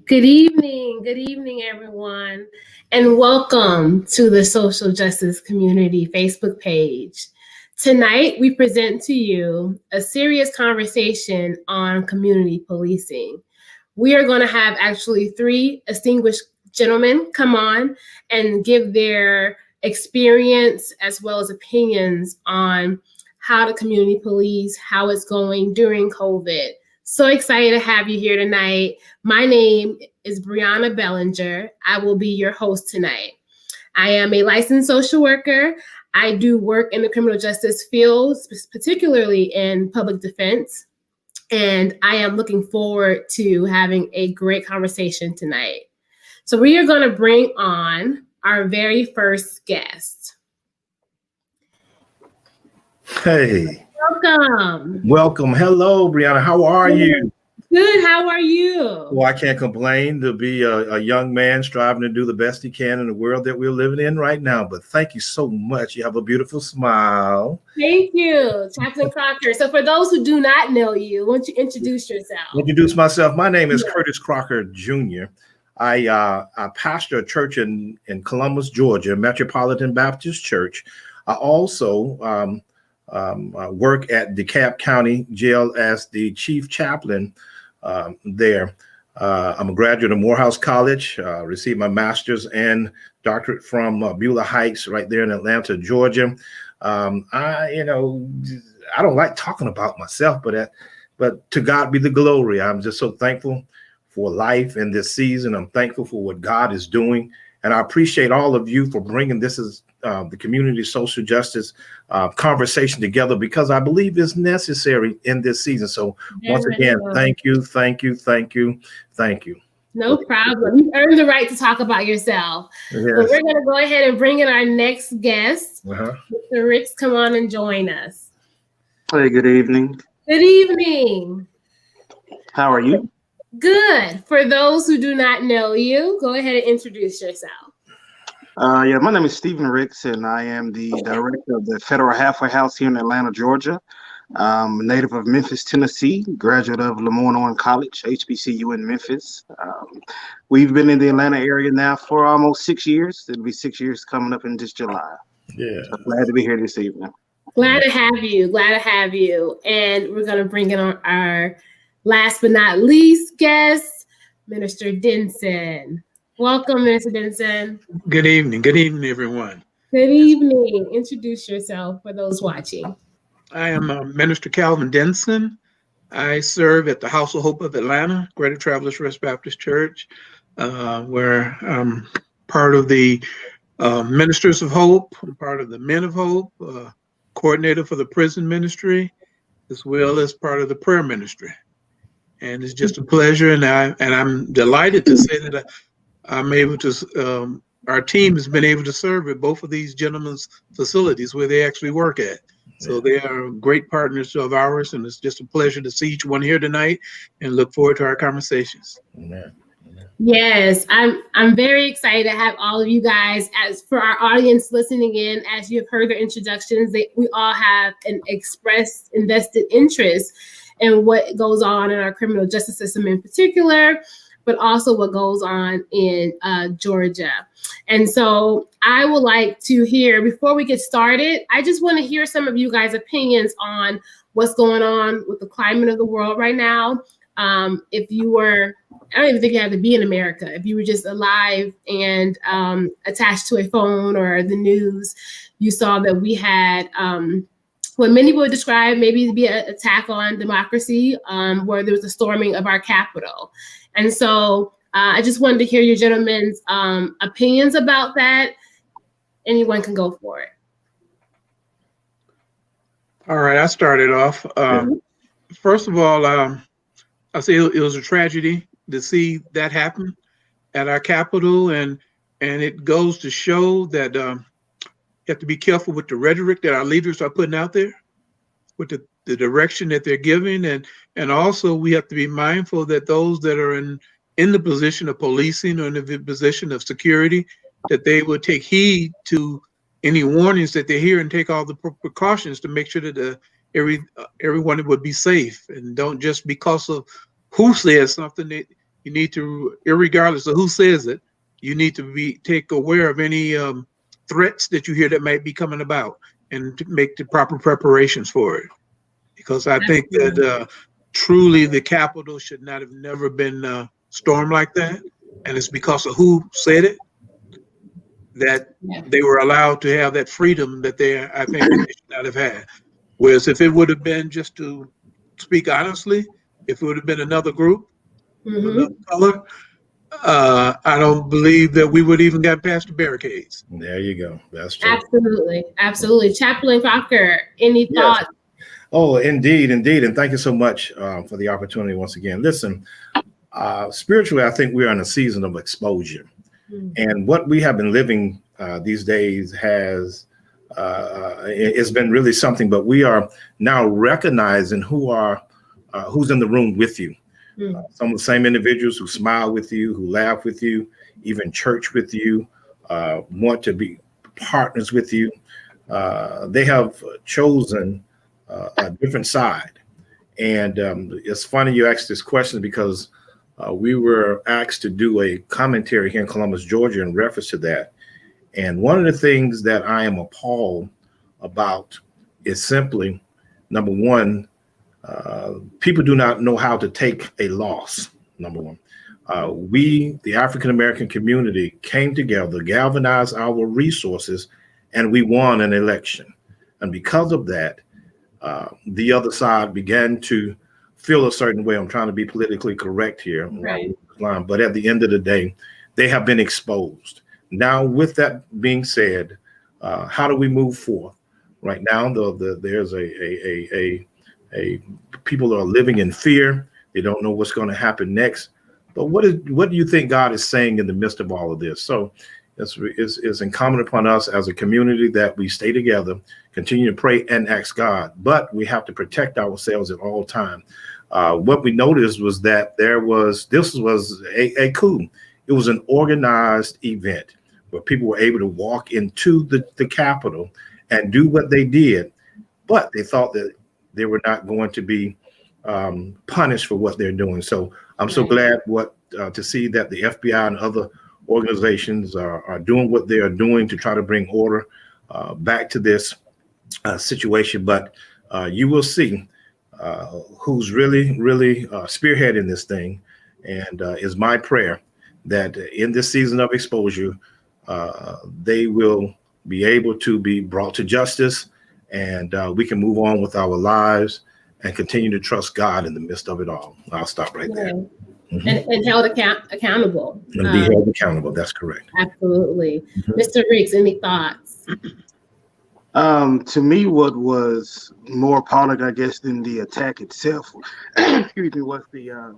Good evening, everyone, and welcome to the Social Justice Community Facebook page. Tonight, we present to you a serious conversation on community policing. We are going to have actually three distinguished gentlemen come on and give their experience as well as opinions on how to community police, how it's going during COVID. So excited to have you here tonight. My name is Brianna Bellinger. I will be your host tonight. I am a licensed social worker. I do work in the criminal justice field, particularly in public defense. And I am looking forward to having a great conversation tonight. So we are going to bring on our very first guest. Hey. Welcome. Hello, Brianna. How are you? Good. How are you? Well, I can't complain to be a young man striving to do the best he can in the world that we're living in right now. But thank you so much. You have a beautiful smile. Thank you, Chaplain Crocker. So for those who do not know you, why don't you introduce yourself? Introduce myself. My name is Curtis Crocker Jr. I pastor a church in Columbus, Georgia, Metropolitan Baptist Church. I also work at DeKalb County Jail as the chief chaplain there. I'm a graduate of Morehouse College, received my master's and doctorate from Beulah Heights right there in Atlanta, Georgia. I don't like talking about myself, but to God be the glory. I'm just so thankful for life in this season. I'm thankful for what God is doing. And I appreciate all of you for bringing this is the community social justice conversation together, because I believe it's necessary in this season. So once again, thank you. No problem. You earned the right to talk about yourself. Yes. So we're going to go ahead and bring in our next guest. Mr. Ricks, come on and join us. Hey, good evening. Good evening. How are you? Good. For those who do not know you, go ahead and introduce yourself. My name is Stephen Ricks, and I am the director of the Federal Halfway House here in Atlanta, Georgia. I'm a native of Memphis, Tennessee, graduate of Lemoyne College, HBCU in Memphis. We've been in the Atlanta area now for almost 6 years. It'll be 6 years coming up in this July. Yeah. So glad to be here this evening. Glad to have you. And we're going to bring in our last but not least guest, Minister Denson. Welcome, Minister Denson. Good evening. Good evening, everyone. Good evening. Introduce yourself for those watching. I am Minister Calvin Denson. I serve at the House of Hope of Atlanta, Greater Travelers Rest Baptist Church, where I'm part of the Ministers of Hope, I'm part of the Men of Hope, coordinator for the prison ministry, as well as part of the prayer ministry. And it's just a pleasure, and I'm delighted to say that I'm able to. Our team has been able to serve at both of these gentlemen's facilities where they actually work at. So they are great partners of ours, and it's just a pleasure to see each one here tonight and look forward to our conversations. Amen. Yes, I'm very excited to have all of you guys. As for our audience listening in, as you have heard their introductions, we all have an expressed invested interest in what goes on in our criminal justice system in particular, but also what goes on in Georgia. And so I would like to hear, before we get started, I just want to hear some of you guys' opinions on what's going on with the climate of the world right now. If you were, I don't even think you have to be in America, if you were just alive and attached to a phone or the news, you saw that we had what many would describe maybe to be an attack on democracy, where there was a storming of our Capitol. And so I just wanted to hear your gentlemen's opinions about that. Anyone can go for it. All right, I started off. First of all, I say it was a tragedy to see that happen at our Capitol, and it goes to show that you have to be careful with the rhetoric that our leaders are putting out there, with the direction that they're giving, and also we have to be mindful that those that are in the position of policing or in the position of security, that they will take heed to any warnings that they hear and take all the precautions to make sure that everyone would be safe, and don't just because of who says something that you need to, irregardless of who says it, you need to take aware of any threats that you hear that might be coming about and to make the proper preparations for it. Because I think that truly the Capitol should not have never been stormed like that. And it's because of who said it that they were allowed to have that freedom that I think they should not have had. Whereas if it would have been, just to speak honestly, if it would have been another group, another color, I don't believe that we would even got past the barricades. There you go. That's true. Absolutely. Absolutely. Chaplain Crocker, any thoughts? Oh, indeed. And thank you so much for the opportunity once again. Listen, spiritually, I think we're in a season of exposure. And what we have been living these days it's been really something, but we are now recognizing who's in the room with you. Some of the same individuals who smile with you, who laugh with you, even church with you, want to be partners with you. They have chosen a different side. And it's funny you asked this question because we were asked to do a commentary here in Columbus, Georgia in reference to that. And one of the things that I am appalled about is simply, number one, people do not know how to take a loss, number one. We, the African-American community, came together, galvanized our resources, and we won an election. And because of that, the other side began to feel a certain way. I'm trying to be politically correct here. Right. But at the end of the day, they have been exposed. Now, with that being said, how do we move forth? Right now, there's a people are living in fear. They don't know what's going to happen next. But what do you think God is saying in the midst of all of this? So it's incumbent upon us as a community that we stay together, continue to pray and ask God, but we have to protect ourselves at all times. What we noticed was that this was a coup. It was an organized event where people were able to walk into the Capitol and do what they did, but they thought that they were not going to be punished for what they're doing. So I'm so glad to see that the FBI and other organizations are doing what they are doing to try to bring order back to this situation. But you will see who's really, really spearheading this thing. And is my prayer that in this season of exposure, they will be able to be brought to justice, and we can move on with our lives and continue to trust God in the midst of it all. I'll stop right there. Mm-hmm. And held accountable. And be held accountable. That's correct. Absolutely. Mm-hmm. Mr. Riggs, any thoughts? To me, what was more appalling, I guess, than the attack itself, excuse me, was the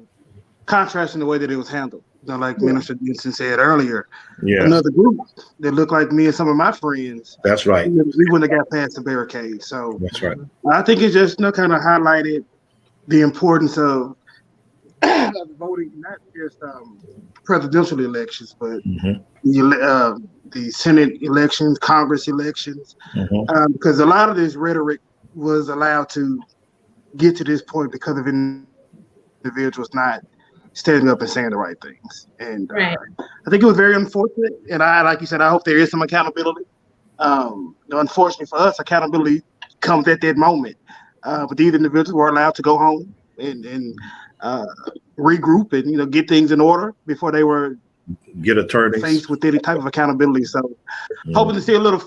contrast in the way that it was handled. Like Minister Denson said earlier, another group that looked like me and some of my friends. That's right. We wouldn't have got past the barricade. So that's right. I think it just kind of highlighted the importance of voting, not just presidential elections, but the Senate elections, Congress elections, because a lot of this rhetoric was allowed to get to this point because of individuals not standing up and saying the right things. And I think it was very unfortunate. And like you said, I hope there is some accountability. Unfortunately for us, accountability comes at that moment. But these individuals were allowed to go home and regroup and get things in order before they were faced with any type of accountability. So hoping to see a little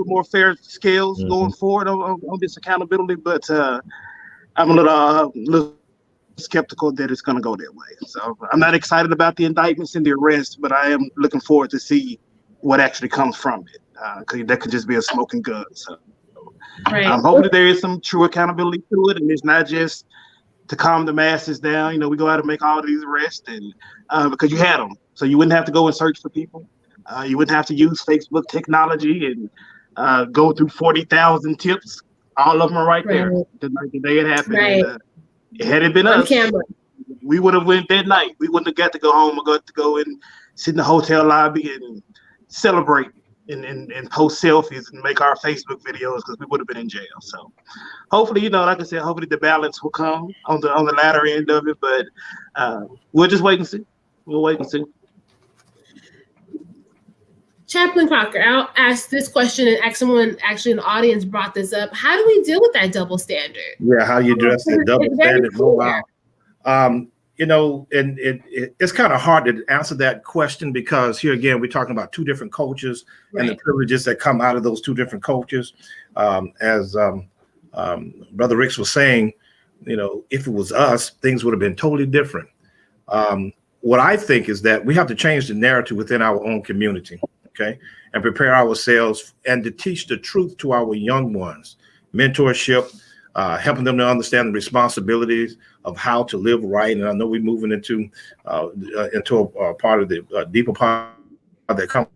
more fair scales going forward on this accountability. But I'm a little skeptical that it's going to go that way. So I'm not excited about the indictments and the arrest, but I am looking forward to see what actually comes from it, because that could just be a smoking gun. So I'm hoping that there is some true accountability to it, and it's not just to calm the masses down. We go out and make all these arrests, and because you had them, so you wouldn't have to go and search for people. You wouldn't have to use Facebook technology and go through 40,000 tips. All of them are right there the day it happened. And, had it been us, we would have went that night. We wouldn't have got to go home or got to go and sit in the hotel lobby and celebrate and post selfies and make our Facebook videos, because we would have been in jail. So hopefully, like I said, hopefully the balance will come on the latter end of it. But we'll just wait and see. We'll wait and see. Chaplain Crocker, I'll ask this question, and someone actually in the audience brought this up. How do we deal with that double standard? Yeah, how you address that double standard? Wow. And it's kind of hard to answer that question, because here again, we're talking about two different cultures and the privileges that come out of those two different cultures. As Brother Ricks was saying, if it was us, things would have been totally different. What I think is that we have to change the narrative within our own community. Okay, and prepare ourselves and to teach the truth to our young ones. Mentorship, helping them to understand the responsibilities of how to live right. And I know we're moving into a part of the deeper part of that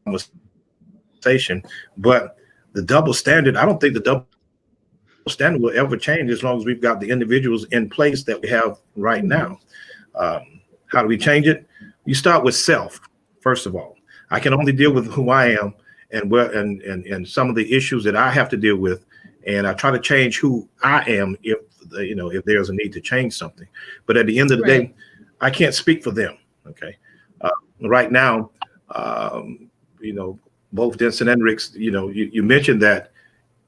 conversation. But the double standard, I don't think the double standard will ever change as long as we've got the individuals in place that we have right now. How do we change it? You start with self, first of all. I can only deal with who I am and some of the issues that I have to deal with, and I try to change who I am if there's a need to change something. But at the end of the day, I can't speak for them. Okay, right now, both Denson and Ricks, you mentioned that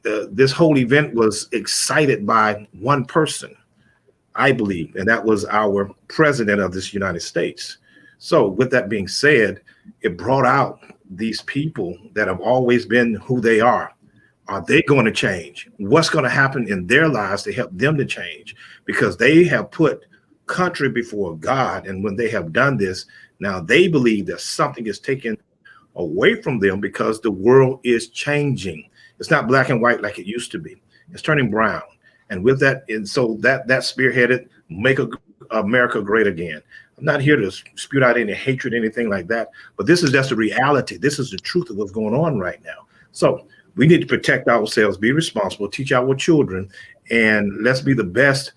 this whole event was excited by one person, I believe, and that was our president of this United States. So with that being said, it brought out these people that have always been who they are. Are they going to change? What's going to happen in their lives to help them to change? Because they have put country before God. And when they have done this, now they believe that something is taken away from them because the world is changing. It's not black and white like it used to be. It's turning brown. And with that, and so that spearheaded Make America Great Again. I'm not here to spew out any hatred, anything like that, but this is just the reality. This is the truth of what's going on right now. So we need to protect ourselves, be responsible, teach our children, and let's be the best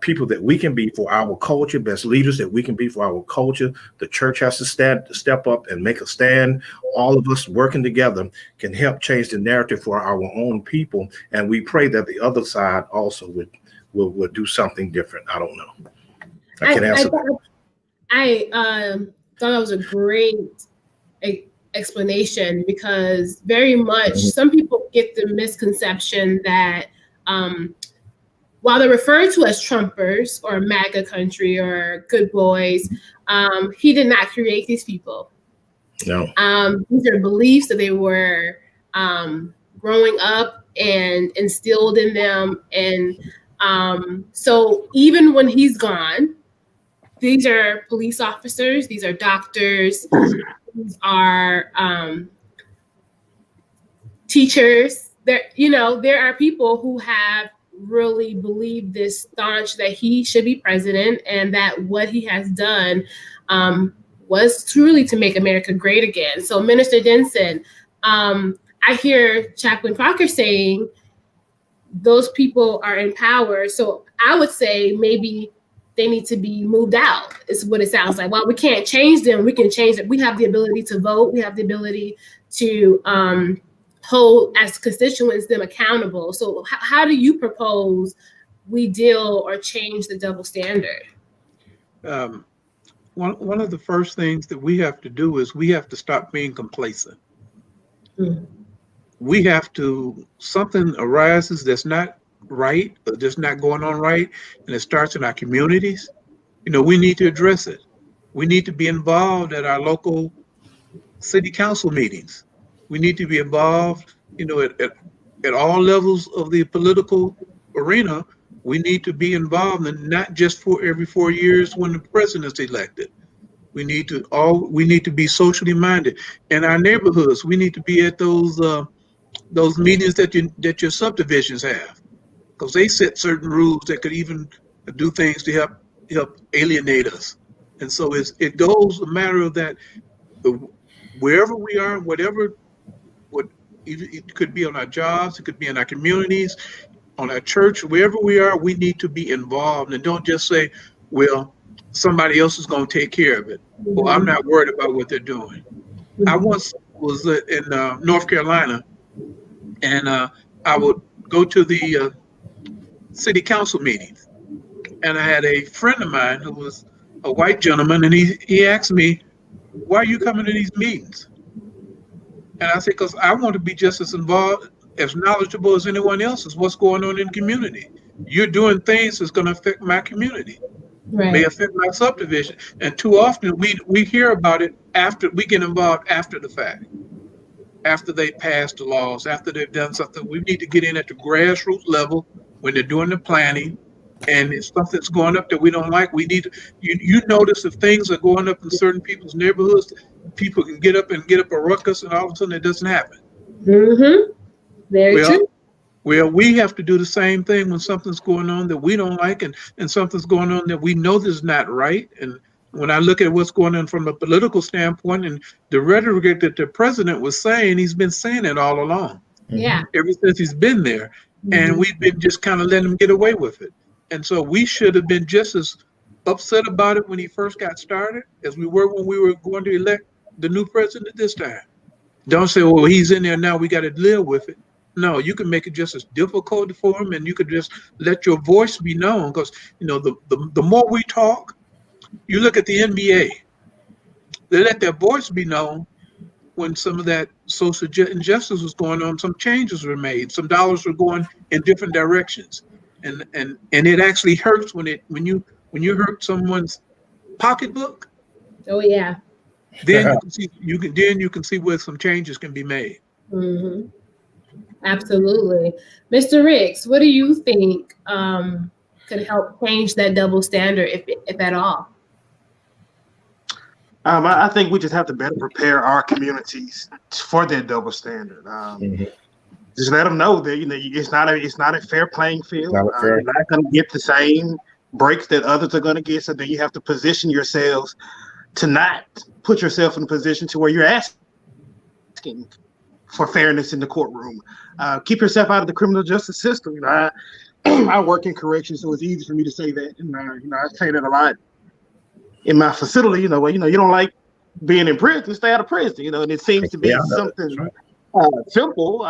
people that we can be for our culture, best leaders that we can be for our culture. The church has to step up and make a stand. All of us working together can help change the narrative for our own people. And we pray that the other side also will do something different. I don't know. I can't answer that. I thought that was a great explanation, because very much some people get the misconception that while they're referred to as Trumpers or MAGA country or good boys, he did not create these people. No. These are beliefs that they were growing up and instilled in them. And so even when he's gone, these are police officers, these are doctors, these are teachers. There are people who have really believed this staunch that he should be president and that what he has done was truly to make America great again. So Minister Denson, I hear Chaplain Crocker saying those people are in power. So I would say maybe they need to be moved out, is what it sounds like. While we can't change them, we can change it. We have the ability to vote. We have the ability to hold as constituents them accountable. So how do you propose we deal or change the double standard? One of the first things that we have to do is we have to stop being complacent. We have to, something arises that's not right, or that's not going on right, and it starts in our communities. We need to address it. We need to be involved at our local city council meetings. We need to be involved, at all levels of the political arena. We need to be involved, and not just for every 4 years when the president's elected. We need to be socially minded. In our neighborhoods, we need to be at those meetings that your subdivisions have, because they set certain rules that could even do things to help alienate us. And so it goes a matter of that. Wherever we are, it could be on our jobs, it could be in our communities, on our church, wherever we are, we need to be involved, and don't just say, well, somebody else is going to take care of it. Well, I'm not worried about what they're doing. I once was in North Carolina, and I would go to the city council meetings, and I had a friend of mine who was a white gentleman, and he asked me, why are you coming to these meetings? And I said, because I want to be just as involved, as knowledgeable as anyone else is what's going on in the community. You're doing things that's going to affect my community, may affect my subdivision. And too often we hear about it after we get involved after the fact, after they pass the laws, after they've done something. We need to get in at the grassroots level when they're doing the planning. And if something's going up that we don't like, we need to, you notice if things are going up in certain people's neighborhoods, people can get up a ruckus, and all of a sudden it doesn't happen. Very true. Well, we have to do the same thing when something's going on that we don't like, and something's going on that we know is not right. And when I look at what's going on from a political standpoint and the rhetoric that the president was saying, he's been saying it all along. Yeah. Ever since he's been there. And we've been just kind of letting him get away with it. And so we should have been just as upset about it when he first got started as we were when we were going to elect the new president this time. Don't say, well, he's in there now, we got to live with it. No, you can make it just as difficult for him, and you could just let your voice be known. Because, the more we talk, you look at the NBA, they let their voice be known when some of that social injustice was going on. Some changes were made, some dollars were going in different directions. And it actually hurts when you hurt someone's pocketbook. Oh yeah. Then you can see where some changes can be made. Absolutely. Mr. Ricks, what do you think could help change that double standard, if at all? I think we just have to better prepare our communities for that double standard. Just let them know that it's not a fair playing field. You're not going to get the same breaks that others are going to get. So then you have to position yourselves to not put yourself in a position to where you're asking for fairness in the courtroom. Keep yourself out of the criminal justice system. I work in corrections, so it's easy for me to say that. And I say that a lot in my facility. You don't like being in prison, stay out of prison. And it seems to be something simple,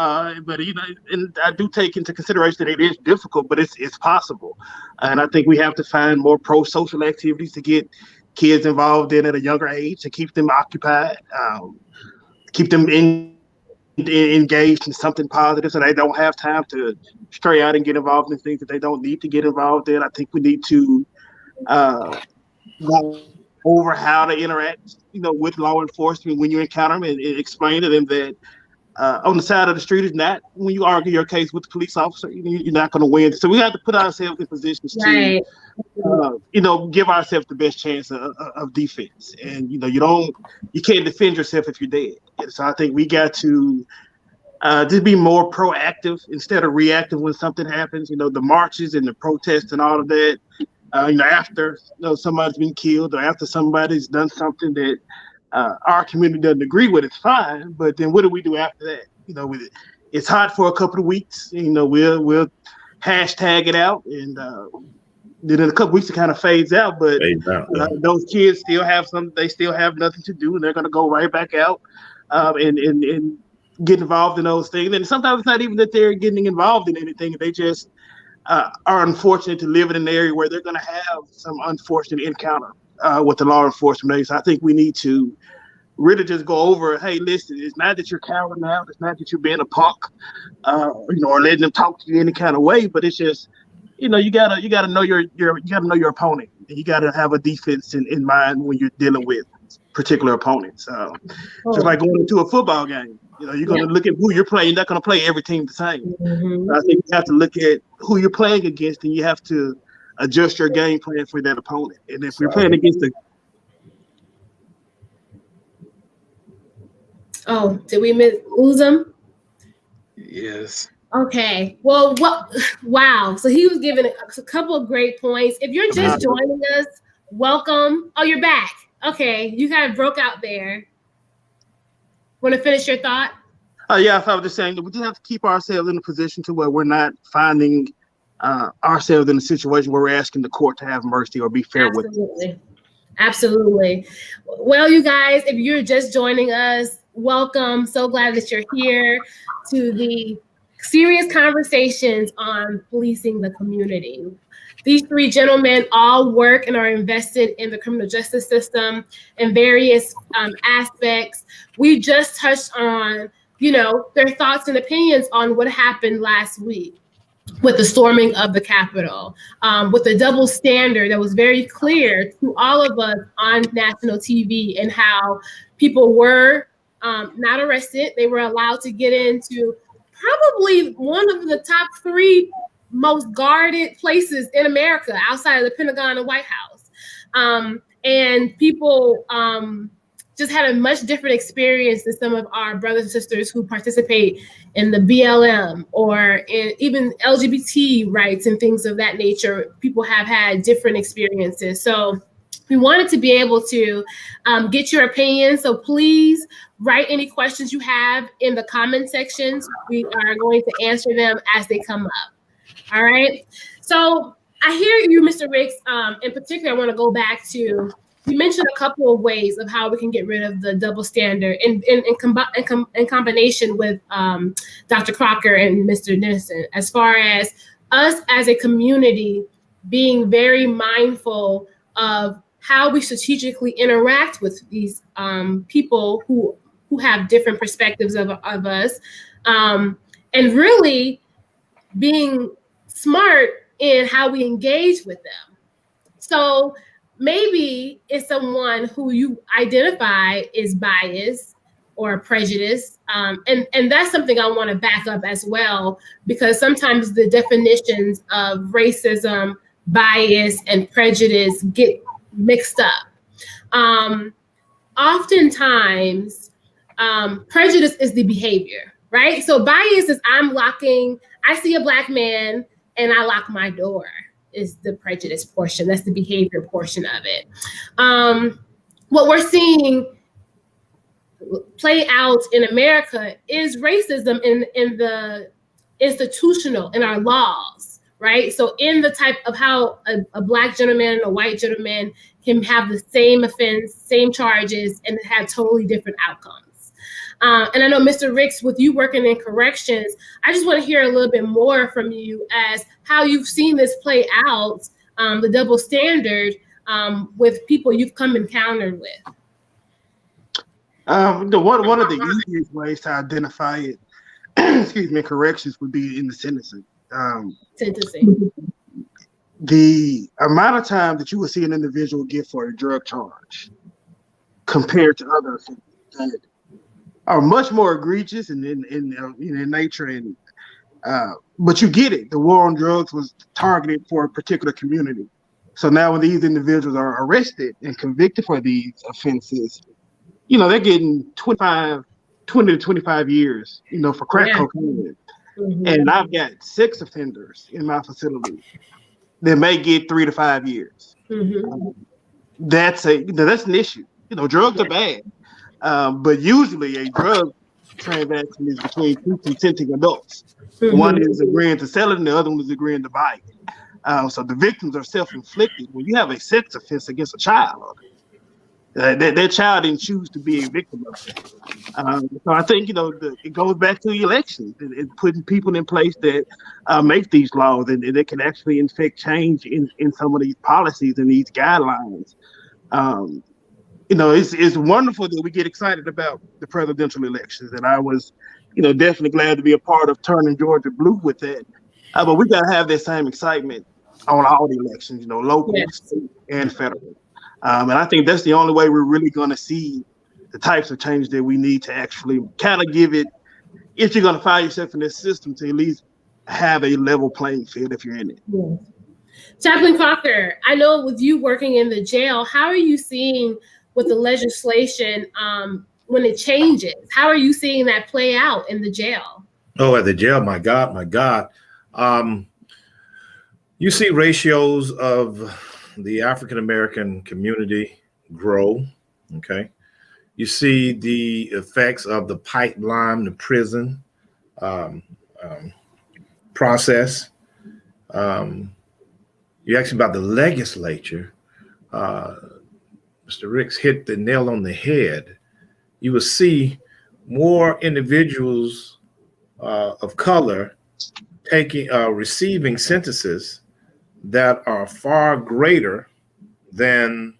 but and I do take into consideration that it is difficult, but it's possible. And I think we have to find more pro-social activities to get kids involved in at a younger age, to keep them occupied, keep them engaged in something positive, so they don't have time to stray out and get involved in things that they don't need to get involved in. I think we need to go over how to interact, with law enforcement when you encounter them, and explain to them that on the side of the street is not when you argue your case with the police officer, you're not going to win. So we have to put ourselves in positions to, give ourselves the best chance of defense. And you can't defend yourself if you're dead. And so I think we got to just be more proactive instead of reactive when something happens. The marches and the protests and all of that. After somebody's been killed or after somebody's done something that our community doesn't agree with, it's fine. But then what do we do after that? It's hot for a couple of weeks. We'll hashtag it out, and then in a couple of weeks it kind of fades out. But those kids still have they still have nothing to do, and they're going to go right back out and get involved in those things. And sometimes it's not even that they're getting involved in anything; they just are unfortunate to live in an area where they're going to have some unfortunate encounter with the law enforcement. So I think we need to really just go over, hey, listen, it's not that you're cowering out, it's not that you're being a punk, or letting them talk to you any kind of way, but it's just, you gotta know your opponent, and you gotta have a defense in mind when you're dealing with particular opponents. Just like going into a football game. You're going to look at who you're playing. You're not going to play every team the same. Mm-hmm. I think you have to look at who you're playing against, and you have to adjust your game plan for that opponent. And if you're playing against did we lose him? Yes. Okay. Well, wow. So he was giving a couple of great points. If you're just joining us, welcome. Oh, you're back. Okay. You kind of broke out there. Want to finish your thought? Yeah, I was just saying that we just have to keep ourselves in a position to where we're not finding ourselves in a situation where we're asking the court to have mercy or be fair with us. Absolutely. Well, you guys, if you're just joining us, welcome. So glad that you're here to the serious conversations on policing the community. These three gentlemen all work and are invested in the criminal justice system in various aspects. We just touched on, their thoughts and opinions on what happened last week with the storming of the Capitol, with the double standard that was very clear to all of us on national TV, and how people were not arrested. They were allowed to get into probably one of the top 3 most guarded places in America outside of the Pentagon and White House. And people just had a much different experience than some of our brothers and sisters who participate in the BLM or in even LGBT rights and things of that nature. People have had different experiences. So we wanted to be able to get your opinion. So please write any questions you have in the comment sections. We are going to answer them as they come up. All right. So I hear you, Mr. Ricks. In particular, I want to go back to, you mentioned a couple of ways of how we can get rid of the double standard in combination with Dr. Crocker and Mr. Denson, as far as us as a community being very mindful of how we strategically interact with these people who have different perspectives of us, and really being smart in how we engage with them. So maybe it's someone who you identify is biased or prejudiced. And that's something I want to back up as well, because sometimes the definitions of racism, bias, and prejudice get mixed up. Oftentimes, prejudice is the behavior, right? So bias is I see a Black man and I lock my door, is the prejudice portion. That's the behavior portion of it. What we're seeing play out in America is racism in the institutional, in our laws, right? So in the type of how a Black gentleman and a white gentleman can have the same offense, same charges, and have totally different outcomes. And I know, Mr. Ricks, with you working in corrections, I just want to hear a little bit more from you as how you've seen this play out, the double standard with people you've come encountered with. One of the easiest ways to identify it, corrections would be in the sentencing. sentencing. The amount of time that you will see an individual get for a drug charge compared to other offenses that are much more egregious in nature, and but you get it. The war on drugs was targeted for a particular community. So now when these individuals are arrested and convicted for these offenses, they're getting 20 to 25 years, for crack cocaine. Mm-hmm. And I've got 6 offenders in my facility that may get 3 to 5 years. Mm-hmm. That's an issue. Drugs are bad, but usually a drug transaction is between 2 consenting adults. Mm-hmm. One is agreeing to sell it, and the other one is agreeing to buy it. So the victims are self-inflicted. When you have a sex offense against a child, that child didn't choose to be a victim of it. So I think, it goes back to the elections and putting people in place that make these laws, and that can actually infect change in some of these policies and these guidelines. It's wonderful that we get excited about the presidential elections, and I was, definitely glad to be a part of turning Georgia blue with that. But we got to have that same excitement on all the elections, local, state, and federal. And I think that's the only way we're really going to see the types of change that we need to actually kind of give it, if you're going to find yourself in this system, to at least have a level playing field if you're in it. Yes. Chaplain Crocker, I know with you working in the jail, how are you seeing with the legislation when it changes? How are you seeing that play out in the jail? Oh, at the jail, my God. You see ratios of the African-American community grow, okay? You see the effects of the pipeline, the prison process. You asked about the legislature. Mr. Ricks hit the nail on the head. You will see more individuals of color receiving sentences that are far greater than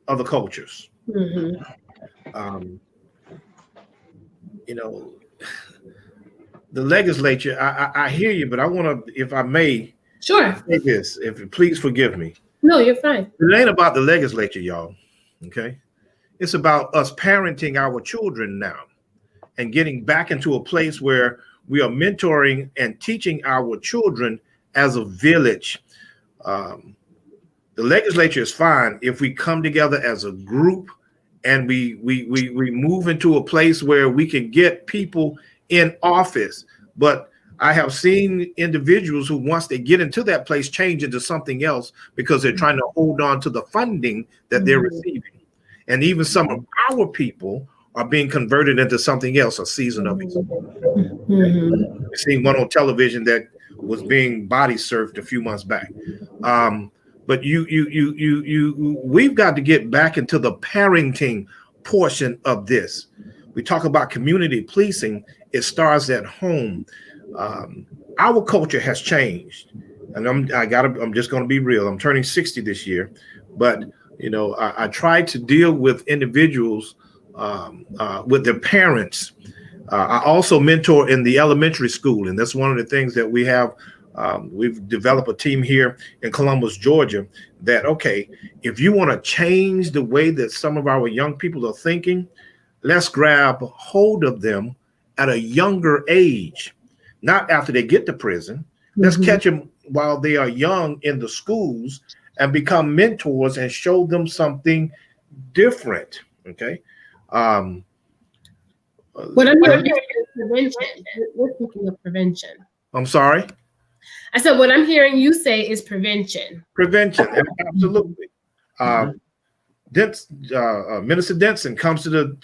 other cultures. Mm-hmm. The legislature, I hear you, but I want to, if I may, sure, say this, please forgive me. No, you're fine. It ain't about the legislature, y'all, okay? It's about us parenting our children now and getting back into a place where we are mentoring and teaching our children as a village. The legislature is fine if we come together as a group and we move into a place where we can get people in office. But I have seen individuals who, once they get into that place, change into something else because they're trying to hold on to the funding that they're receiving. And even some of our people are being converted into something else, a season of it. Mm-hmm. I've seen one on television that was being body surfed a few months back. But we've got to get back into the parenting portion of this. We talk about community policing. It starts at home. Our culture has changed, and I'm just going to be real. I'm turning 60 this year, but I try to deal with individuals with their parents. I also mentor in the elementary school, and that's one of the things that we have. We've developed a team here in Columbus, Georgia, that, okay, if you want to change the way that some of our young people are thinking, let's grab hold of them at a younger age, not after they get to prison. Let's catch them while they are young in the schools and become mentors and show them something different. Okay. What I'm hearing is prevention. We're speaking of prevention. I'm sorry? I said, what I'm hearing you say is prevention. Prevention, absolutely. Minister Denson comes to the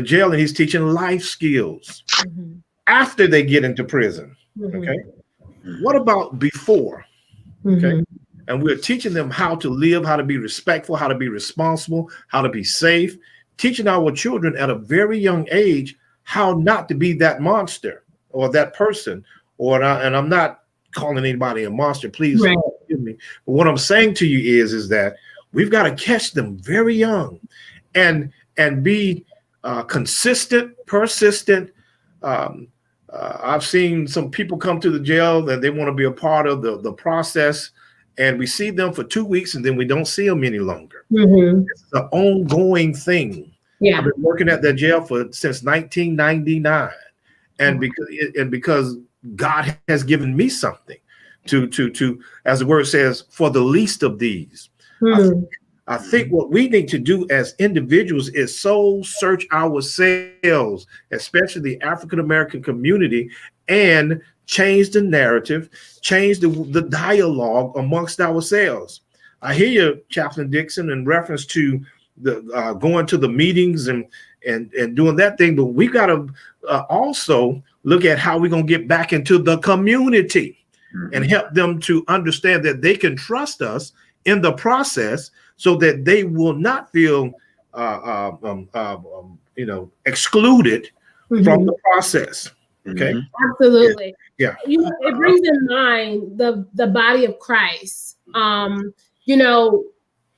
jail, and he's teaching life skills after they get into prison. Okay. What about before? Okay. And we're teaching them how to live, how to be respectful, how to be responsible, how to be safe, teaching our children at a very young age how not to be that monster or that person. And I'm not calling anybody a monster, please forgive me. But what I'm saying to you is that we've got to catch them very young and be consistent, persistent, I've seen some people come to the jail that they want to be a part of the process, and we see them for 2 weeks and then we don't see them any longer. It's an ongoing thing. Yeah. I've been working at that jail since 1999, and because God has given me something to as the word says, for the least of these. I think what we need to do as individuals is soul search ourselves, especially the African American community, and change the narrative, change the dialogue amongst ourselves. I hear you, Chaplain Dixon, in reference to the going to the meetings and doing that thing, but we got to also look at how we're going to get back into the community and help them to understand that they can trust us in the process, so that they will not feel excluded from the process. Okay. Absolutely. Yeah. It brings in mind the body of Christ.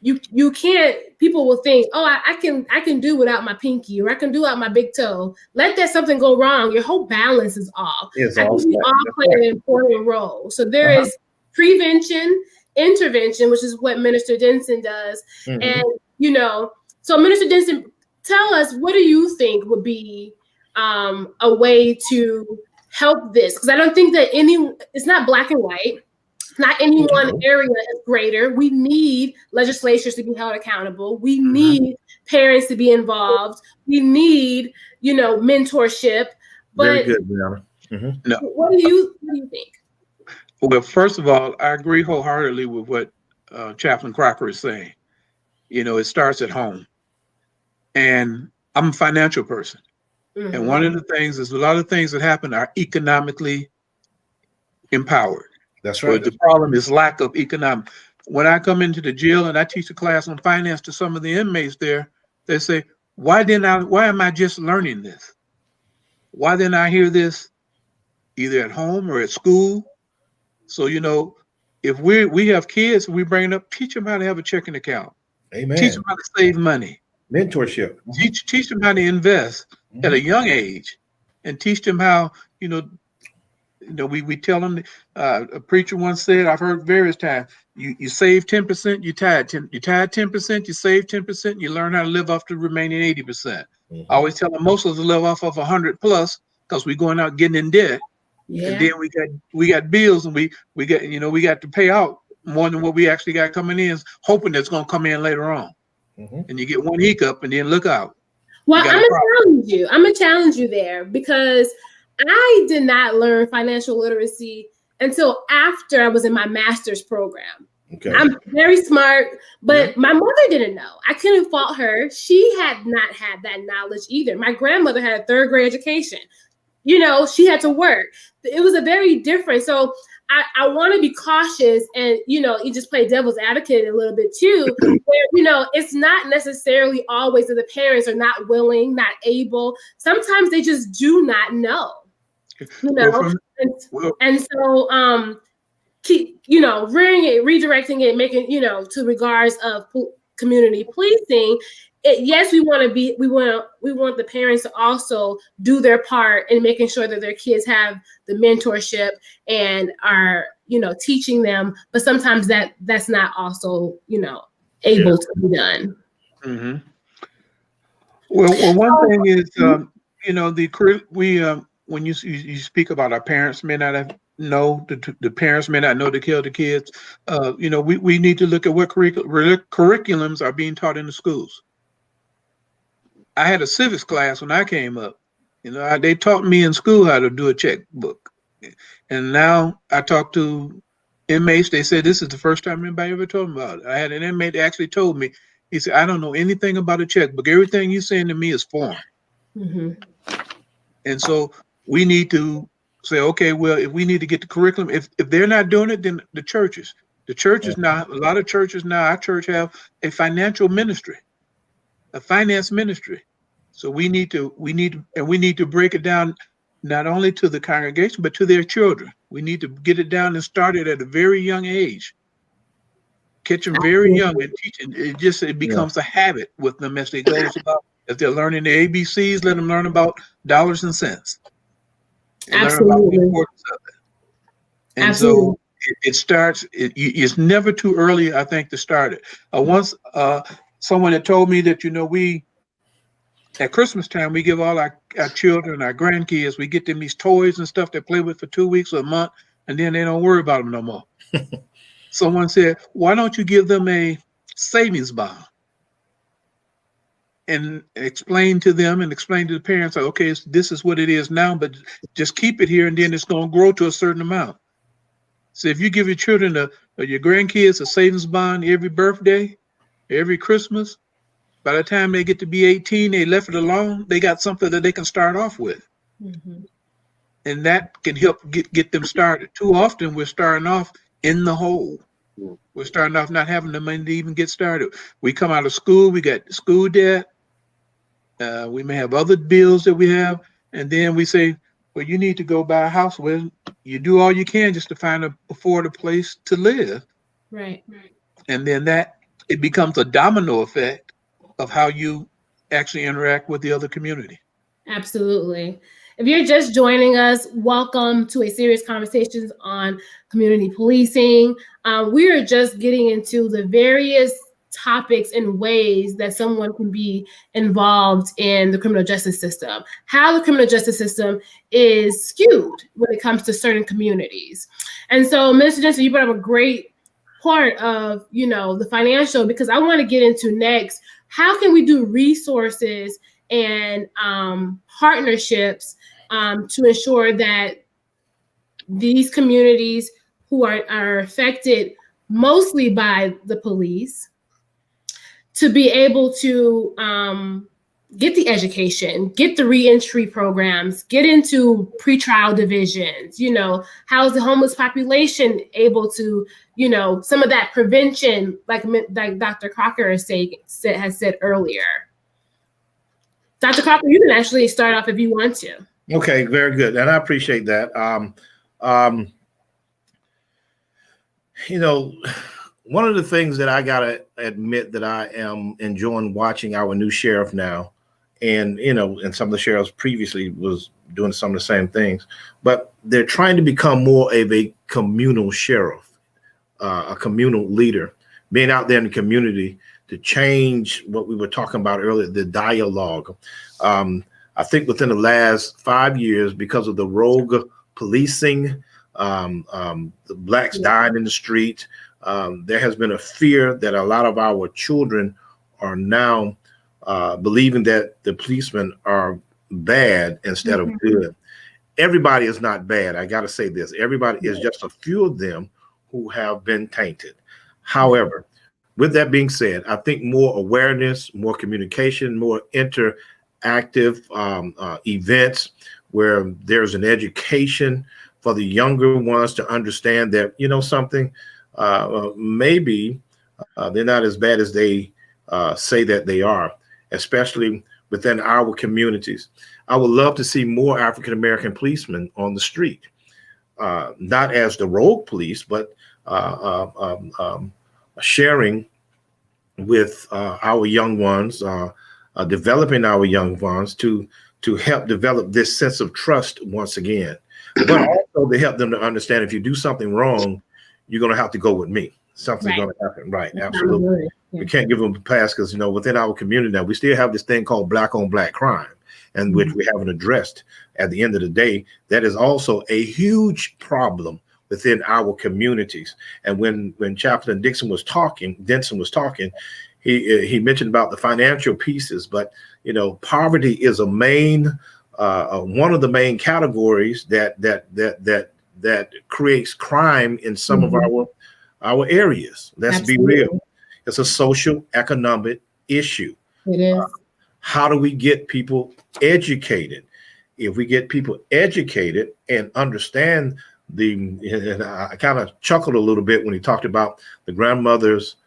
You can't, people will think, oh, I can do without my pinky, or I can do without my big toe. Let that something go wrong, your whole balance is off. I think we all play an important role. So there is prevention, intervention, which is what Minister Denson does. And, so Minister Denson, tell us, what do you think would be a way to help this? Because I don't think that it's not black and white. Not any one area is greater. We need legislatures to be held accountable. We need parents to be involved. We need, mentorship. But very good, Brianna. No. What do you think? Well, first of all, I agree wholeheartedly with what Chaplain Crocker is saying. It starts at home. And I'm a financial person. And one of the things is a lot of things that happen are economically empowered. That's right. But the problem is lack of economic. When I come into the jail and I teach a class on finance to some of the inmates there, they say, why am I just learning this? Why didn't I hear this either at home or at school? So, if we have kids, we bring it up, teach them how to have a checking account. Amen. Teach them how to save money. Mentorship. Teach them how to invest at a young age, and teach them how, we tell them, a preacher once said, I've heard various times, you save 10%, you tithe 10%, you save 10%, you learn how to live off the remaining 80%. I always tell them most of us live off of 100 plus, because we're going out getting in debt. Yeah. And then we got bills, and we got to pay out more than what we actually got coming in, hoping that's going to come in later on. And you get one hiccup, and then look out. Well, I'm gonna challenge you there, because I did not learn financial literacy until after I was in my master's program. Okay. I'm very smart, but my mother didn't know. I couldn't fault her. She had not had that knowledge either. My grandmother had a 3rd grade education. She had to work. It was a very different. So I want to be cautious, and you just play devil's advocate a little bit too, where it's not necessarily always that the parents are not willing, not able. Sometimes they just do not know. And so keep redirecting it, making to regards of community policing. Yes, we want the parents to also do their part in making sure that their kids have the mentorship and are teaching them, but sometimes that's not also able to be done. Well, one thing is when you speak about our parents may not know the parents may not know to kill the kids. We need to look at what curriculums are being taught in the schools. I had a civics class when I came up. They taught me in school how to do a checkbook. And now I talk to inmates. They said this is the first time anybody ever told me about it. I had an inmate that actually told me, he said, I don't know anything about a checkbook. Everything you're saying to me is foreign. And so we need to say, okay, well, if we need to get the curriculum, if they're not doing it, then the churches now, a lot of churches now, our church have a financial ministry, a finance ministry. So we need to break it down not only to the congregation, but to their children. We need to get it down and start it at a very young age. Catch them very young and teach it. It becomes a habit with them as they go about. If they're learning the ABCs, let them learn about dollars and cents. and learn about the importance of it. And Absolutely. so it starts, it's never too early, I think, to start it. Once someone had told me that, we, at Christmas time, we give all our children, our grandkids, we get them these toys and stuff they play with for 2 weeks or a month, and then they don't worry about them no more. Someone said, why don't you give them a savings bond? And explain to them and explain to the parents, like, okay, this is what it is now, but just keep it here, and then it's going to grow to a certain amount. So if you give your children or your grandkids a savings bond every birthday, every Christmas, by the time they get to be 18, they left it alone, they got something that they can start off with. Mm-hmm. And that can help get them started. Too often we're starting off in the hole. We're starting off not having the money to even get started. We come out of school, we got school debt. We may have other bills that we have. And then we say, well, you need to go buy a house. Well, you do all you can just to afford a place to live. Right. And then it becomes a domino effect of how you actually interact with the other community. Absolutely. If you're just joining us, welcome to a serious conversations on community policing. We are just getting into the various topics and ways that someone can be involved in the criminal justice system, how the criminal justice system is skewed when it comes to certain communities. And so, Mr. Denson, you brought up a great part of, the financial, because I want to get into next, how can we do resources and partnerships to ensure that these communities who are affected mostly by the police to be able to get the education, get the reentry programs, get into pretrial divisions, how is the homeless population able to, some of that prevention, like Dr. Crocker has said earlier. Dr. Crocker, you can actually start off if you want to. Okay, very good. And I appreciate that. One of the things that I got to admit that I am enjoying watching our new sheriff now, and some of the sheriffs previously was doing some of the same things, but they're trying to become more of a communal sheriff, a communal leader, being out there in the community to change what we were talking about earlier, the dialogue. I think within the last 5 years, because of the rogue policing, the blacks dying in the street, there has been a fear that a lot of our children are now believing that the policemen are bad instead of good. Everybody is not bad. I got to say this. Everybody is just a few of them who have been tainted. However, with that being said, I think more awareness, more communication, more interactive events where there's an education for the younger ones to understand that, something, maybe they're not as bad as they say that they are, especially within our communities. I would love to see more African-American policemen on the street, not as the rogue police, but sharing with our young ones, developing our young ones to help develop this sense of trust once again, but also to help them to understand if you do something wrong, you're going to have to go with me. Something's going to happen. Right. Absolutely. Yeah. We can't give them a pass because, within our community now, we still have this thing called black on black crime, and which we haven't addressed. At the end of the day, that is also a huge problem within our communities. And when Chaplain Denson was talking, he mentioned about the financial pieces, but poverty is a main one of the main categories that creates crime in some of our areas. Let's be real. It's a social economic issue. It is. How do we get people educated? If we get people educated and understand and I kind of chuckled a little bit when he talked about the grandmothers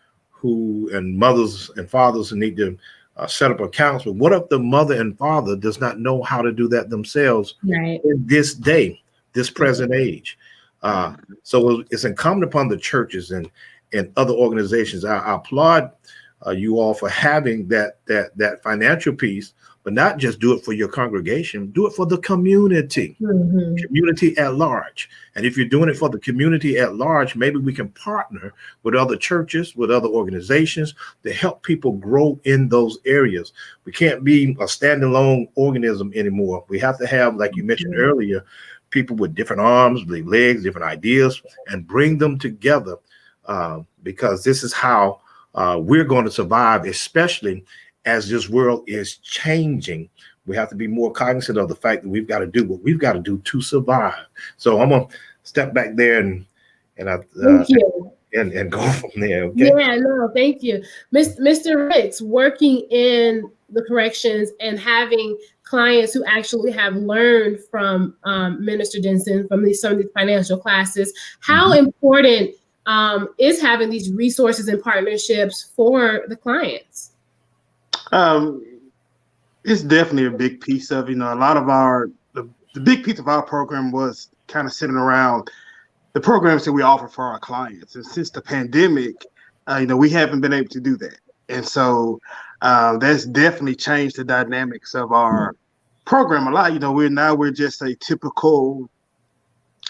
and mothers and fathers who need to set up accounts. But what if the mother and father does not know how to do that themselves in this day, this present age? So it's incumbent upon the churches and other organizations. I applaud you all for having that financial piece, but not just do it for your congregation, do it for the community, community at large. And if you're doing it for the community at large, maybe we can partner with other churches, with other organizations to help people grow in those areas. We can't be a standalone organism anymore. We have to have, like you mentioned earlier, people with different arms, legs, different ideas, and bring them together, because this is how we're going to survive, especially as this world is changing. We have to be more cognizant of the fact that we've got to do what we've got to do to survive. So I'm going to step back there and go from there. Okay. Yeah, no, thank you. Mr. Ricks, working in the corrections and having clients who actually have learned from Minister Denson, from some of these financial classes, how important is having these resources and partnerships for the clients? It's definitely a big piece of, a lot of the big piece of our program was kind of centered around the programs that we offer for our clients. And since the pandemic, we haven't been able to do that. And so that's definitely changed the dynamics of our program a lot. We're just a typical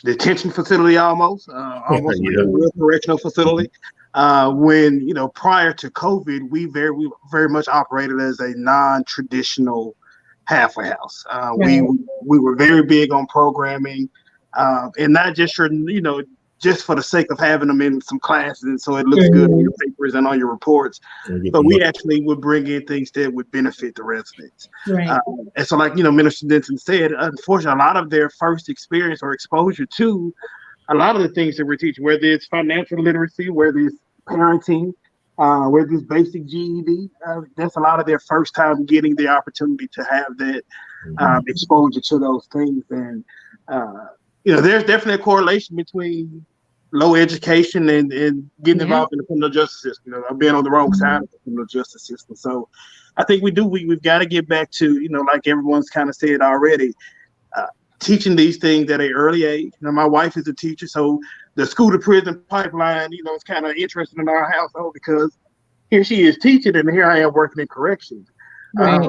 detention facility almost like a real correctional facility. When prior to COVID, we very much operated as a non-traditional halfway house. We were very big on programming, and not just just for the sake of having them in some classes, and so it looks good on your papers and on your reports. But we actually would bring in things that would benefit the residents. Right. And so, like Minister Denson said, unfortunately, a lot of their first experience or exposure to a lot of the things that we're teaching, whether it's financial literacy, whether it's parenting, whether it's basic GED, that's a lot of their first time getting the opportunity to have that exposure to those things. And there's definitely a correlation between low education and getting involved in the criminal justice system. I've been on the wrong side of the criminal justice system. So I think we've got to get back to, like everyone's kind of said already, teaching these things at an early age. My wife is a teacher, so the school to prison pipeline, is kind of interesting in our household because here she is teaching and here I am working in corrections. Right.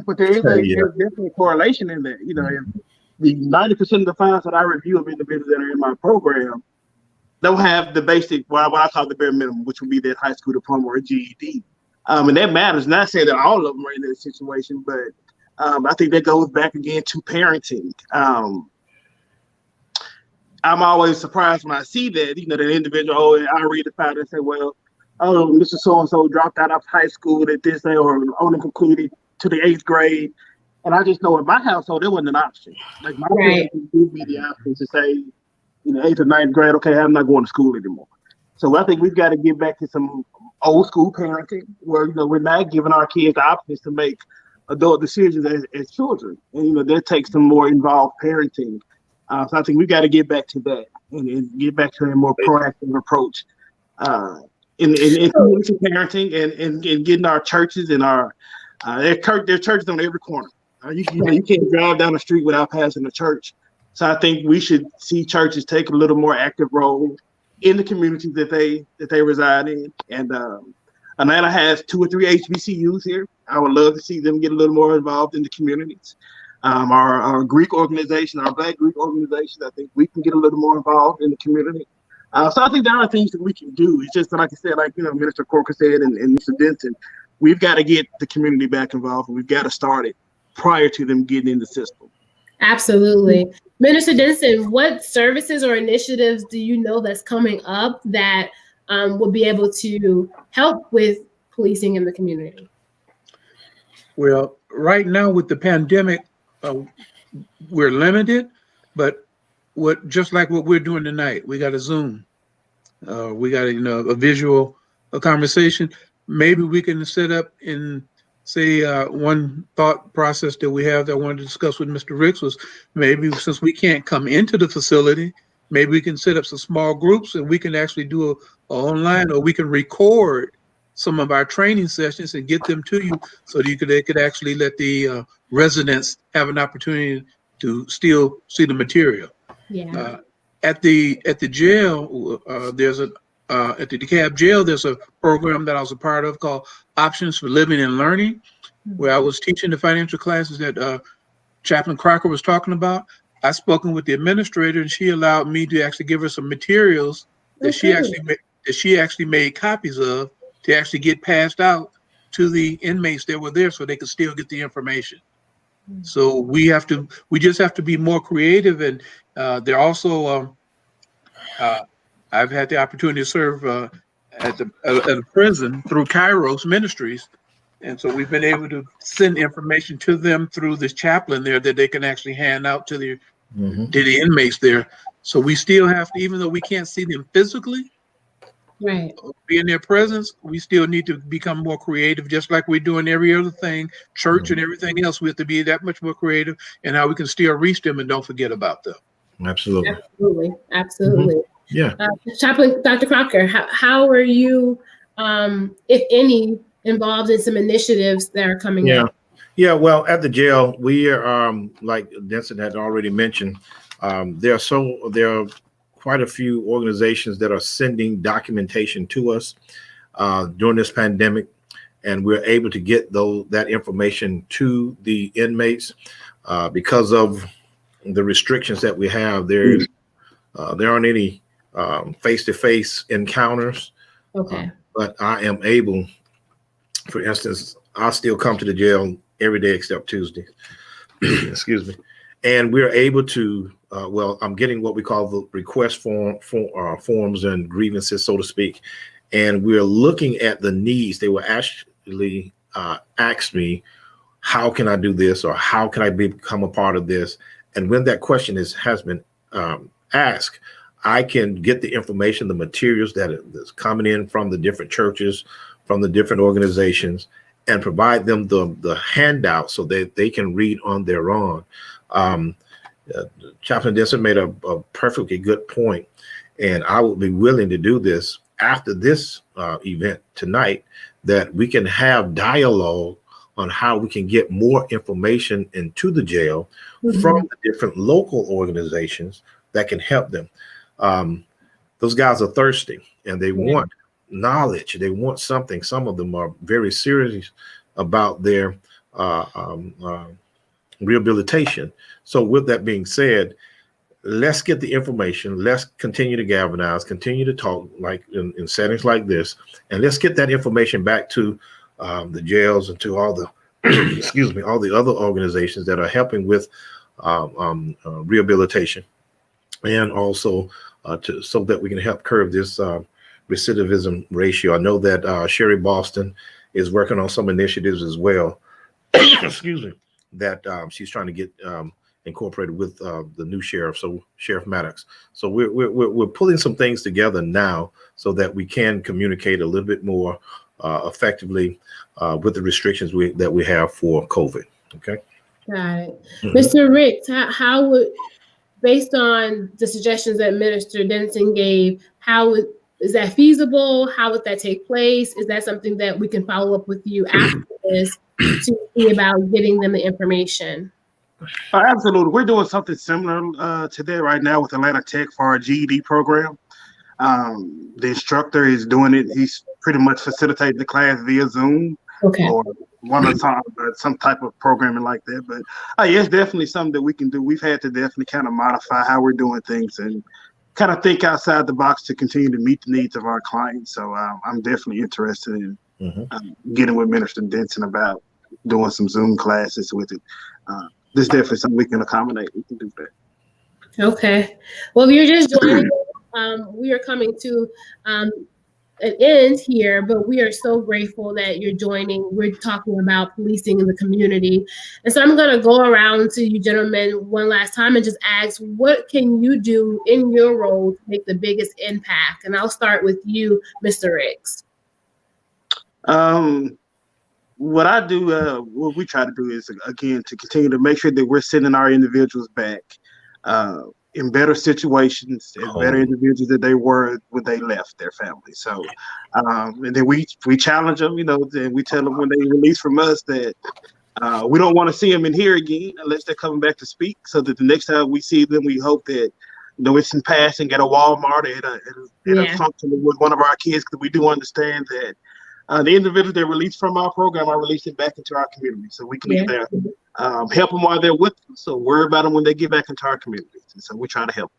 But there's definitely a correlation in that. If the 90% of the files that I review of individuals that are in my program don't have the basic, what I call the bare minimum, which would be that high school diploma or GED. And that matters. Not saying that all of them are in that situation, but I think that goes back again to parenting. I'm always surprised when I see that, that individual, I read the file and say, well, Mr. So-and-so dropped out of high school at this day or only concluded to the 8th grade. And I just know in my household, it wasn't an option. Like my parents didn't give me the option to say, 8th or 9th grade, okay, I'm not going to school anymore. So I think we've got to get back to some old school parenting where, we're not giving our kids the options to make adult decisions as children. And, that takes some more involved parenting. So I think we've got to get back to that and get back to a more proactive approach in community parenting and getting our churches and our there are churches on every corner. You can't drive down the street without passing a church. So I think we should see churches take a little more active role in the communities that they reside in. And Atlanta has 2 or 3 HBCUs here. I would love to see them get a little more involved in the communities. Our Greek organization, our Black Greek organization, I think we can get a little more involved in the community. So I think there are things that we can do. It's just like I said, like Minister Crocker said and Mr. Denson, we've got to get the community back involved, and we've got to start it prior to them getting in the system. Absolutely. Minister Denson, what services or initiatives do you know that's coming up that will be able to help with policing in the community? Well, right now with the pandemic, we're limited, but just like what we're doing tonight, we got a Zoom, we got a visual conversation. Maybe we can set up in, say, one thought process that we have that I wanted to discuss with Mr. Ricks was maybe since we can't come into the facility, maybe we can set up some small groups and we can actually do a online, or we can record some of our training sessions and get them to you so that they could actually let the residents have an opportunity to still see the material. Yeah. At the jail, at the DeKalb jail, there's a program that I was a part of called Options for Living and Learning. where I was teaching the financial classes that Chaplain Crocker was talking about. I spoken with the administrator, and she allowed me to actually give her some materials that she actually made copies of to actually get passed out to the inmates that were there, so they could still get the information. So we just have to be more creative, and they're also. I've had the opportunity to serve at a prison through Kairos Ministries. And so we've been able to send information to them through this chaplain there that they can actually hand out to the inmates there. So we still have to, even though we can't see them physically, right, be in their presence, we still need to become more creative, just like we're doing every other thing, church and everything else. We have to be that much more creative in how we can still reach them and don't forget about them. Absolutely. Yeah. Chaplain Dr. Crocker, how are you, if any, involved in some initiatives that are coming up? Yeah, well, at the jail, we are, like Denson had already mentioned, there are quite a few organizations that are sending documentation to us during this pandemic, and we're able to get that information to the inmates because of the restrictions that we have. There aren't any face-to-face encounters, but I am able. For instance, I still come to the jail every day except Tuesday. Excuse me. And we're able to, I'm getting what we call the request forms and grievances, so to speak. And we're looking at the needs. They will actually ask me, how can I do this? Or how can I become a part of this? And when that question has been asked, I can get the information, the materials that's coming in from the different churches, from the different organizations, and provide them the handout so that they can read on their own. Chaplain Denson made a perfectly good point, and I will be willing to do this after this event tonight, that we can have dialogue on how we can get more information into the jail from the different local organizations that can help them. Those guys are thirsty, and they want knowledge. They want something. Some of them are very serious about their rehabilitation. So with that being said, let's get the information. Let's continue to galvanize, continue to talk like in settings like this, and let's get that information back to the jails and to all the all the other organizations that are helping with rehabilitation, and also so that we can help curb this recidivism ratio. I know that Sherry Boston is working on some initiatives as well. Excuse me, that she's trying to get incorporated with the new sheriff, so Sheriff Maddox. So we're pulling some things together now so that we can communicate a little bit more effectively with the restrictions that we have for COVID. Okay. Got it. Mr. Ricks, how would, based on the suggestions that Minister Denson gave, is that feasible? How would that take place? Is that something that we can follow up with you after this to see about getting them the information? Absolutely. We're doing something similar to that right now with Atlanta Tech for our GED program. The instructor is doing it. He's pretty much facilitating the class via Zoom or some type of programming like that. But yeah, it's definitely something that we can do. We've had to definitely kind of modify how we're doing things and kind of think outside the box to continue to meet the needs of our clients. So I'm definitely interested in getting with Minister Denson about doing some Zoom classes with it. This is definitely something we can accommodate. We can do that. Okay. Well, if you're just joining, we are coming to an end here, but we are so grateful that you're joining. We're talking about policing in the community. And so I'm going to go around to you gentlemen one last time and just ask, what can you do in your role to make the biggest impact? And I'll start with you, Mr. Ricks. What I do, what we try to do is, again, to continue to make sure that we're sending our individuals back in better situations and better individuals than they were when they left their family. So, and then we challenge them, and we tell them when they release from us that we don't want to see them in here again unless they're coming back to speak, so that the next time we see them, we hope that, it's in passing at a Walmart, at a function with one of our kids, because we do understand that the individuals that released from our program are releasing back into our community. So we can either help them while they're with us, so worry about them when they get back into our communities. And so we try to help.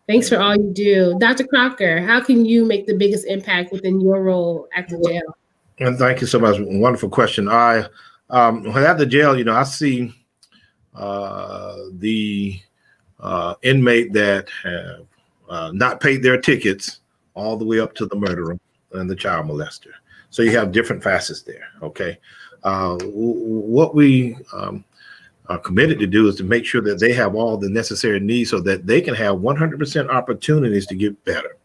Thanks for all you do. Dr. Crocker, how can you make the biggest impact within your role at the jail? And thank you so much. Wonderful question. When at the jail, I see the inmate that have not paid their tickets all the way up to the murderer and the child molester. So you have different facets there. Okay. What we are committed to do is to make sure that they have all the necessary needs so that they can have 100% opportunities to get better.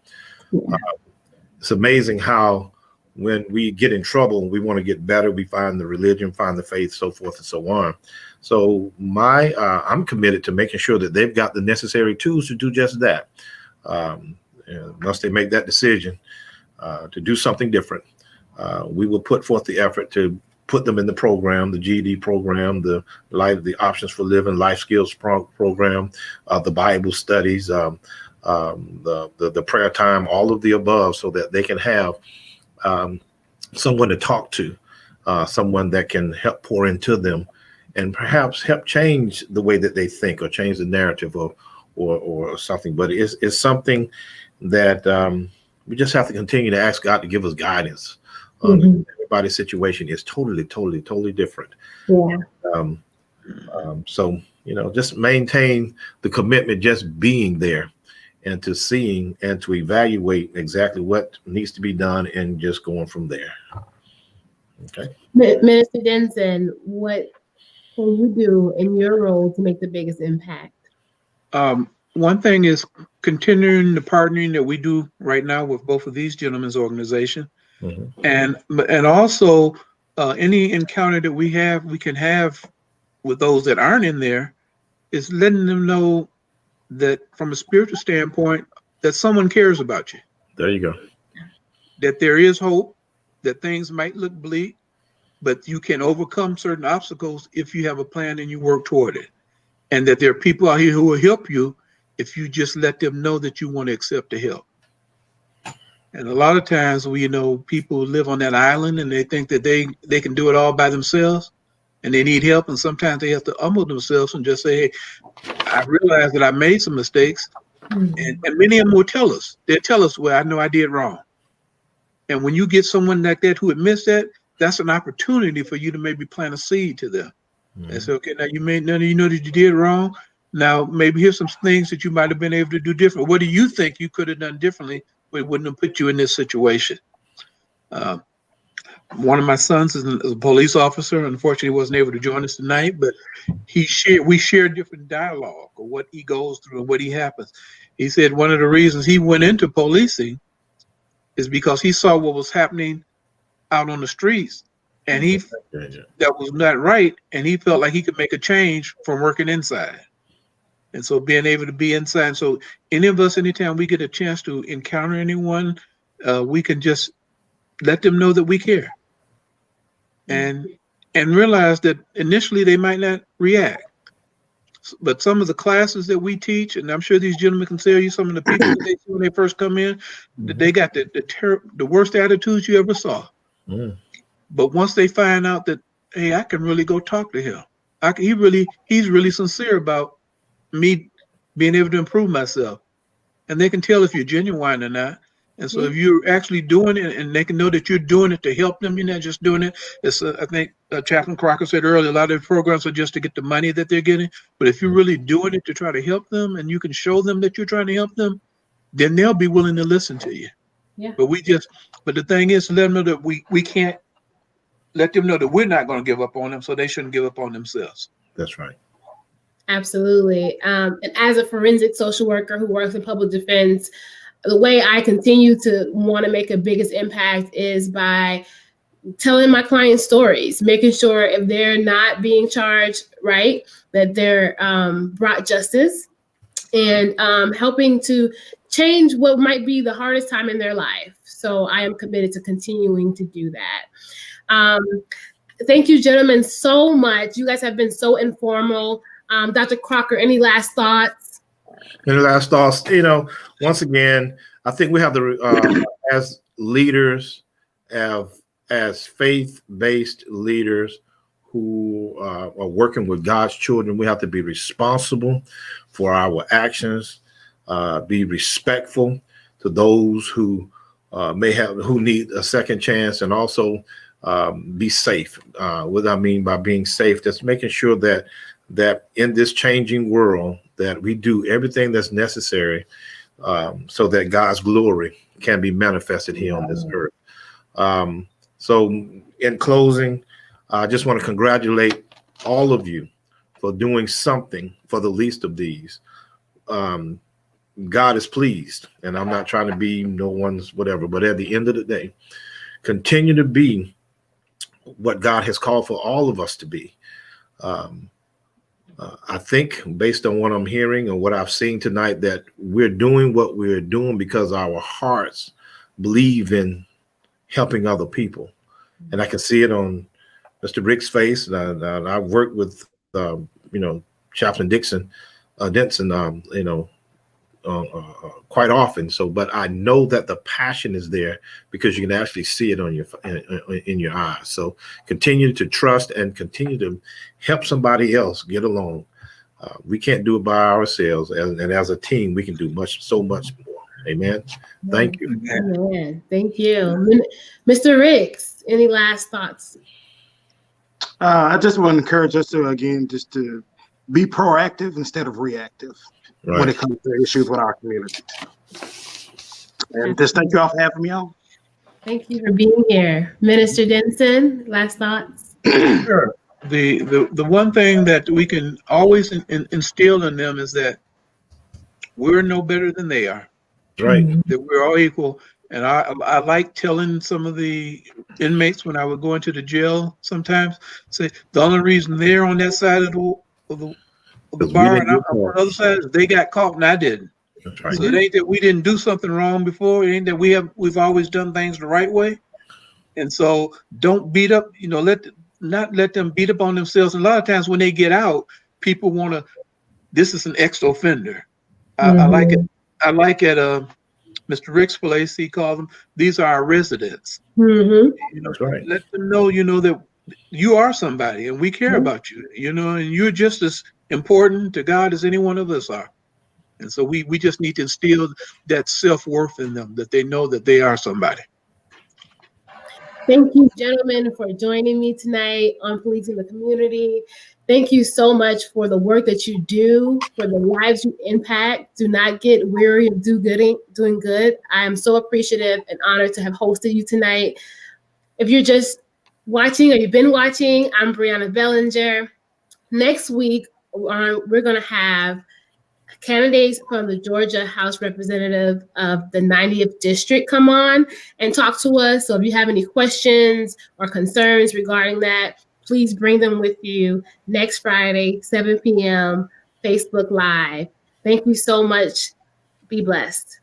It's amazing how when we get in trouble, we want to get better. We find the religion, find the faith, so forth and so on. So I'm committed to making sure that they've got the necessary tools to do just that. Once they make that decision to do something different, we will put forth the effort to put them in the program, the GED program, the Options for Living Life Skills program, the Bible studies, the prayer time, all of the above, so that they can have someone to talk to, someone that can help pour into them and perhaps help change the way that they think or change the narrative or something. But it's something that we just have to continue to ask God to give us guidance. Everybody's situation is totally different. So, just maintain the commitment, just being there and to seeing and to evaluate exactly what needs to be done and just going from there. Okay. Minister Denson, what can you do in your role to make the biggest impact? One thing is continuing the partnering that we do right now with both of these gentlemen's organization. And also any encounter that we can have with those that aren't in there is letting them know that from a spiritual standpoint, that someone cares about you. There you go. That there is hope, that things might look bleak, but you can overcome certain obstacles if you have a plan and you work toward it. And that there are people out here who will help you if you just let them know that you want to accept the help. And a lot of times people live on that island and they think that they can do it all by themselves and they need help. And sometimes they have to humble themselves and just say, hey, I realize that I made some mistakes. And many of them will tell us. They'll tell us, well, I know I did wrong. And when you get someone like that who admits that, that's an opportunity for you to maybe plant a seed to them. And say, okay, now you know that you did wrong. Now maybe here's some things that you might have been able to do different. What do you think you could have done differently? But it wouldn't have put you in this situation. One of my sons is a police officer. Unfortunately, he wasn't able to join us tonight, but we share different dialogue of what he goes through and what he happens. He said one of the reasons he went into policing is because he saw what was happening out on the streets, and that was not right, and he felt like he could make a change from working inside. And so being able to be inside. So any of us, anytime we get a chance to encounter anyone, we can just let them know that we care. And realize that initially they might not react. But some of the classes that we teach, and I'm sure these gentlemen can tell you some of the people that they see when they first come in, that they got the worst attitudes you ever saw. But once they find out that, hey, I can really go talk to him. He's really sincere about me being able to improve myself, and they can tell if you're genuine or not. And so if you're actually doing it, and they can know that you're doing it to help them, you're not just doing it. It's I think Chaplain Crocker said earlier, a lot of the programs are just to get the money that they're getting. But if you're really doing it to try to help them, and you can show them that you're trying to help them, then they'll be willing to listen to you. But the thing is, let them know that we can't let them know that we're not going to give up on them, so they shouldn't give up on themselves. That's right. Absolutely. And as a forensic social worker who works in public defense, the way I continue to want to make a biggest impact is by telling my clients stories, making sure if they're not being charged right, that they're brought justice, and helping to change what might be the hardest time in their life. So I am committed to continuing to do that. Thank you, gentlemen, so much. You guys have been so informal. Dr. Crocker, any last thoughts? Any last thoughts? Once again, I think we have as leaders, have as faith-based leaders who are working with God's children, we have to be responsible for our actions, be respectful to those who who need a second chance, and also be safe. What I mean by being safe, that's making sure that in this changing world, that we do everything that's necessary so that God's glory can be manifested here on this earth. So in closing, I just want to congratulate all of you for doing something for the least of these. God is pleased, and I'm not trying to be no one's whatever, but at the end of the day, continue to be what God has called for all of us to be. I think based on what I'm hearing and what I've seen tonight, that we're doing what we're doing because our hearts believe in helping other people. And I can see it on Mr. Rick's face. And I've worked with, Chaplain Denson, quite often. So, but I know that the passion is there because you can actually see it on in your eyes. So continue to trust and continue to help somebody else get along. We can't do it by ourselves, and as a team, we can do so much more. Amen. Thank you. Amen. Thank you. Mr. Ricks, any last thoughts? I just want to encourage us to, again, just to be proactive instead of reactive when it comes to issues with our community. And just thank you all for having me on. Thank you for being here. Minister Denson, last thoughts? Sure. The one thing that we can always instill in them is that we're no better than they are. Right. That we're all equal. And I like telling some of the inmates when I would go into the jail sometimes, say the only reason they're on that side of the bar and I'm on the other side is they got caught and I didn't. That's right. So it ain't that we didn't do something wrong before. It ain't that we've always done things the right way. And so don't beat up, not let them beat up on themselves. And a lot of times when they get out, people want to, this is an ex-offender. I like it. I like at Mr. Rick's place, he called them, these are our residents. That's right. Let them know, that you are somebody and we care about you, and you're just as important to God as any one of us are. And so we just need to instill that self-worth in them, that they know that they are somebody. Thank you, gentlemen, for joining me tonight on Policing the Community. Thank you so much for the work that you do, for the lives you impact. Do not get weary of doing good. I am so appreciative and honored to have hosted you tonight. If you're just watching or you've been watching, I'm Brianna Bellinger. Next week, we're going to have candidates from the Georgia House Representative of the 90th District come on and talk to us. So if you have any questions or concerns regarding that, please bring them with you next Friday, 7 p.m., Facebook Live. Thank you so much. Be blessed.